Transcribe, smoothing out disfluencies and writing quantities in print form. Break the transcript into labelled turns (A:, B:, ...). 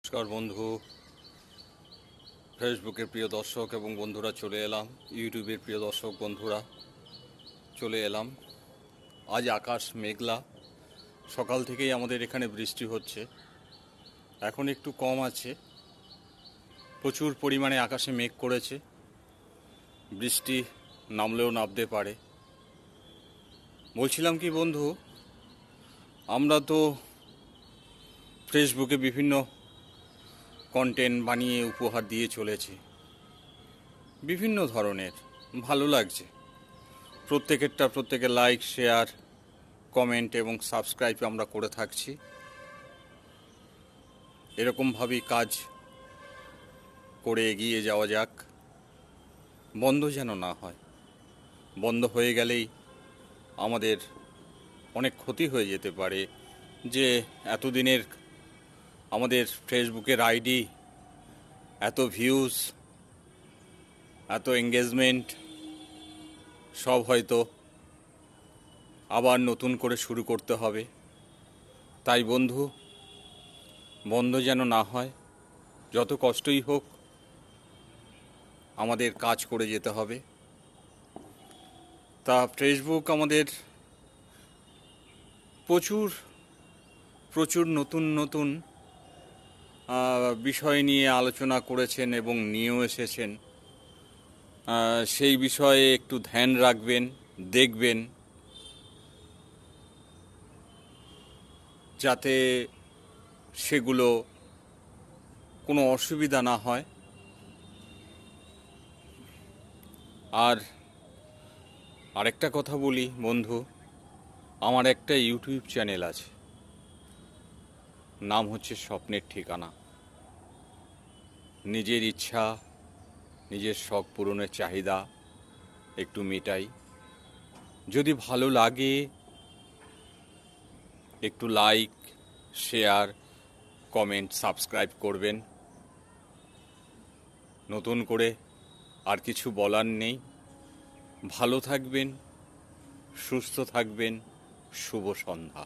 A: নমস্কার বন্ধু, ফেসবুকের প্রিয় দর্শক এবং বন্ধুরা চলে এলাম, ইউটিউবের প্রিয় দর্শক বন্ধুরা চলে এলাম। আজ আকাশ মেঘলা, সকাল থেকেই আমাদের এখানে বৃষ্টি হচ্ছে। এখন একটু কম আছে, প্রচুর পরিমাণে আকাশে মেঘ করেছে, বৃষ্টি নামলেও নামতে পারে। বলছিলাম কি বন্ধু, আমরা তো ফেসবুকে বিভিন্ন কন্টেন্ট বানিয়ে উপহার দিয়ে চলেছি, বিভিন্ন ধরনের, ভালো লাগছে। প্রত্যেকের লাইক, শেয়ার, কমেন্ট এবং সাবস্ক্রাইব আমরা করে থাকছি। এরকমভাবেই কাজ করে এগিয়ে যাওয়া যাক, বন্ধ যেন না হয়। বন্ধ হয়ে গেলেই আমাদের অনেক ক্ষতি হয়ে যেতে পারে। যে এতদিনের আমাদের ফেসবুকের আইডি, এত ভিউজ, এত এঙ্গেজমেন্ট সব হয়তো আবার নতুন করে শুরু করতে হবে। তাই বন্ধু, বন্ধ যেন না হয়, যত কষ্টই হোক আমাদের কাজ করে যেতে হবে। তা ফেসবুক আমাদের প্রচুর প্রচুর নতুন নতুন বিষয় নিয়ে আলোচনা করেছেন এবং নিয়েও এসেছেন। সেই বিষয়ে একটু ধ্যান রাখবেন, দেখবেন, যাতে সেগুলো কোনো অসুবিধা না হয়। আর আরেকটা কথা বলি বন্ধু, আমার একটা ইউটিউব চ্যানেল আছে, নাম হচ্ছে স্বপ্নের ঠিকানা। নিজের ইচ্ছা, নিজের শখ পূরণের চাহিদা একটু মেটাই। যদি ভালো লাগে একটু লাইক, শেয়ার, কমেন্ট, সাবস্ক্রাইব করবেন। নতুন করে আর কিছু বলার নেই। ভালো থাকবেন, সুস্থ থাকবেন। শুভ সন্ধ্যা।